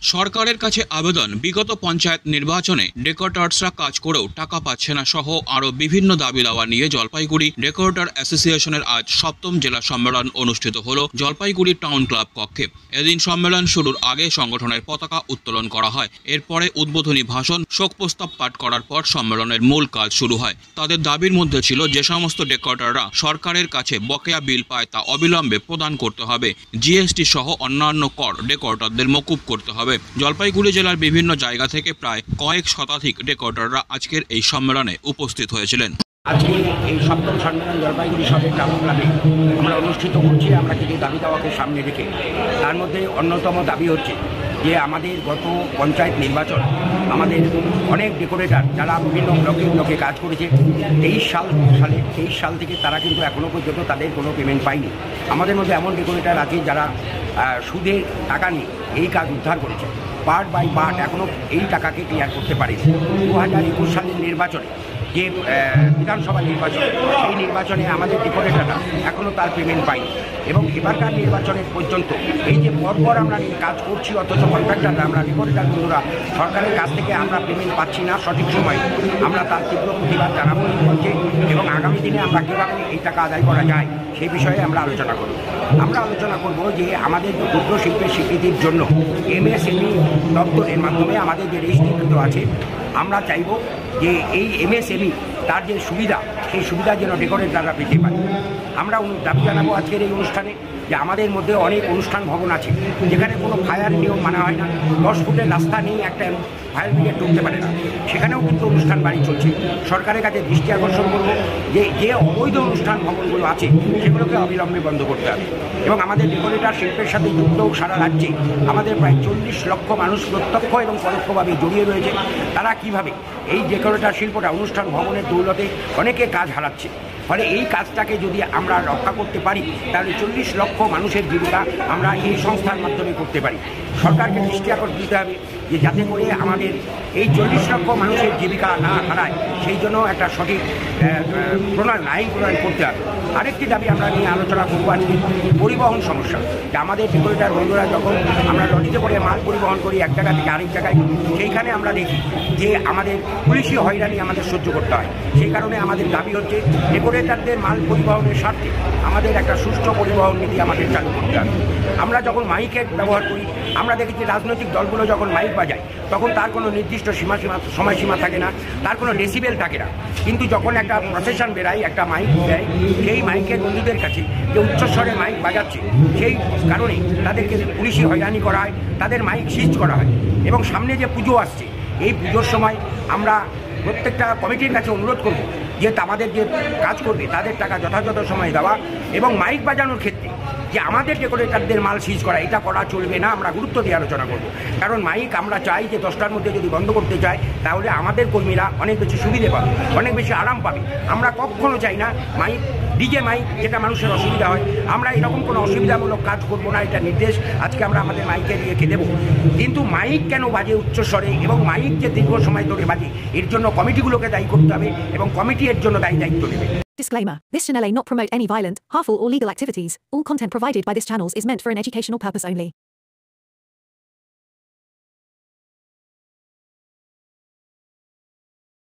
সরকারের কাছে আবেদন, বিগত পঞ্চায়েত নির্বাচনে ডেকোরেটরসরা কাজ করেও টাকা পাচ্ছে না সহ আরও বিভিন্ন দাবি দাওয়া নিয়ে জলপাইগুড়ি ডেকোরেটর অ্যাসোসিয়েশনের আজ ৭ম জেলা সম্মেলন অনুষ্ঠিত হল জলপাইগুড়ি টাউন ক্লাব কক্ষে। এদিন সম্মেলন শুরুর আগে সংগঠনের পতাকা উত্তোলন করা হয়। এরপরে উদ্বোধনী ভাষণ, শোক প্রস্তাব পাঠ করার পর সম্মেলনের মূল কাজ শুরু হয়। তাদের দাবির মধ্যে ছিল যে সমস্ত ডেকোরেটররা সরকারের কাছে বকেয়া বিল পায় তা অবিলম্বে প্রদান করতে হবে। জিএসটি সহ অন্যান্য কর ডেকোরেটরদের মকুব করতে হবে। জলপাইগুড়ি জেলার বিভিন্ন জায়গা থেকে প্রায় কয়েক শতাধিক ডেকোরেটররা আজকের এই সম্মেলনে উপস্থিত হয়েছিলেন। আজকে এই ৭ম সম্মেলন জলপাইগুড়ি শহরের টাউন ক্লাবে আমরা অনুষ্ঠিত করছি। আমরা কিছু দাবি দাওয়াকে সামনে রেখে, তার মধ্যে অন্যতম দাবি হচ্ছে যে আমাদের গত পঞ্চায়েত নির্বাচন আমাদের অনেক ডেকোরেটর যারা বিভিন্ন ব্লকে কাজ করেছে 23 সাল থেকে তারা কিন্তু এখনও পর্যন্ত তাদের কোনো পেমেন্ট পায়নি। আমাদের মধ্যে এমন ডেকোরেটর আছে যারা সুদের টাকা নিয়ে এই কাজ উদ্ধার করেছে, পার্ট বাই পার্ট এখনও এই টাকাকে ক্লিয়ার করতে পারেনি। 2021 সালের নির্বাচনে যে বিধানসভা নির্বাচন, সেই নির্বাচনে আমাদের ডেকোরেটররা এখনও তার পেমেন্ট পায়নি। এবং এবারকার নির্বাচনের পর্যন্ত এই যে পরপর আমরা কাজ করছি, অথচ কন্ট্রাক্টাররা, আমরা ডেকোরেটর বন্ধুরা সরকারের কাছ থেকে আমরা পেমেন্ট পাচ্ছি না সঠিক সময়ে। আমরা তার তীব্র প্রতিবাদ জানাবো মঞ্চে, এবং আগামী দিনে আমরা কীভাবে এই টাকা আদায় করা যায় সেই বিষয়ে আমরা আলোচনা করব। আমরা আলোচনা করব যে আমাদের ক্ষুদ্র শিল্পের স্বীকৃতির জন্য এমএসএমই দপ্তরের মাধ্যমে আমাদের যে রেজিস্ট্রিকৃত আছে, আমরা চাইব যে এই এমএসএমই তার যে সুবিধা, সেই সুবিধা যেন ডেকোরেটররা পেতে পারে। আমরা দাবি জানাবো আজকের এই অনুষ্ঠানে যে আমাদের মধ্যে অনেক অনুষ্ঠান ভবন আছে যেখানে কোনো ফায়ার নিয়ম মানা হয় না, 10 ফুটের রাস্তা নেই, একটা ফায়ার ব্রিগেড ঢুকতে পারে না, সেখানেও কিন্তু অনুষ্ঠান বাড়ি চলছে। সরকারের কাছে দৃষ্টি আকর্ষণ করব যে অবৈধ অনুষ্ঠান ভবনগুলো আছে সেগুলোকে অবিলম্বে বন্ধ করতে হবে। এবং আমাদের ডেকোরেটর শিল্পের সাথে যুক্ত সারা রাজ্যে আমাদের প্রায় 40 লক্ষ মানুষ প্রত্যক্ষ এবং পরোক্ষভাবে জড়িয়ে রয়েছে। তারা কিভাবে এই ডেকোরেটর শিল্পটা অনুষ্ঠান ভবনের দৌলতে অনেকে কাজ হারাচ্ছে। ফলে এই কাজটাকে যদি আমরা রক্ষা করতে পারি তাহলে 40 লক্ষ মানুষের জীবিকা আমরা এই সংস্থার মাধ্যমে করতে পারি। সরকারকে দৃষ্টি আকর্ষণ দিতে হবে যে যাতে করে আমাদের এই 40 লক্ষ মানুষের জীবিকা না হারায়, সেই জন্য একটা সঠিক আইন প্রণয়ন করতে হবে। আরেকটি দাবি আমরা নিয়ে আলোচনা করবো আজকে, পরিবহন সমস্যা। যে আমাদের ডেকোরেটর বন্ধুরা যখন আমরা লরিতে করে মাল পরিবহন করি এক জায়গা থেকে আরেক জায়গায়, সেইখানে আমরা দেখি যে আমাদের পুলিশি হয়রানি আমাদের সহ্য করতে হয়। সেই কারণে আমাদের দাবি হচ্ছে ডেকোরেটরদের মাল পরিবহনের স্বার্থে আমাদের একটা সুষ্ঠু পরিবহন নীতি আমাদের চালু করতে হবে। আমরা যখন মাইকের ব্যবহার করি, আমরা দেখেছি রাজনৈতিক দলগুলো যখন মাইক বাজায় তখন তার কোনো নির্দিষ্ট সময়সীমা থাকে না, তার কোনো ডেসিবেল থাকে না। কিন্তু যখন একটা প্রসেশন বেরায়, একটা মাইক দেয়, সেই মাইকের বন্ধুদের কাছে যে উচ্চস্বরে মাইক বাজাচ্ছে, সেই কারণে তাদেরকে পুলিশি হয়রানি করা হয়, তাদের মাইক সিজ করা হয়। এবং সামনে যে পুজো আসছে, এই পুজোর সময় আমরা প্রত্যেকটা কমিটির কাছে অনুরোধ করব যে আমাদের যে কাজ করবে তাদের টাকা যথাযথ সময় দেওয়া, এবং মাইক বাজানোর ক্ষেত্রে যে আমাদের ডেকোরেটরদের মাল সিজ করা, এটা করা চলবে না। আমরা গুরুত্ব দিয়ে আলোচনা করব, কারণ মাইক আমরা চাই যে 10টার মধ্যে যদি বন্ধ করতে চাই তাহলে আমাদের কর্মীরা অনেক বেশি সুবিধে পাবে, অনেক বেশি আরাম পাবে। আমরা কখনো চাই না মাইক, ডিজে মাইক যেটা মানুষের অসুবিধা হয়, আমরা এরকম কোনো অসুবিধামূলক কাজ করব না, এটা নির্দেশ আজকে আমরা আমাদের মাইকের রেখে দেবো। কিন্তু মাইক কেন বাজে উচ্চস্বরে এবং মাইক যে দীর্ঘ সময় ধরে বাজে, এর জন্য কমিটিগুলোকে দায়ী করতে হবে এবং কমিটি এর জন্য দায়িত্ব নেবে। Disclaimer. This channel may not promote any violent, harmful or legal activities. All content provided by this channel is meant for an educational purpose only.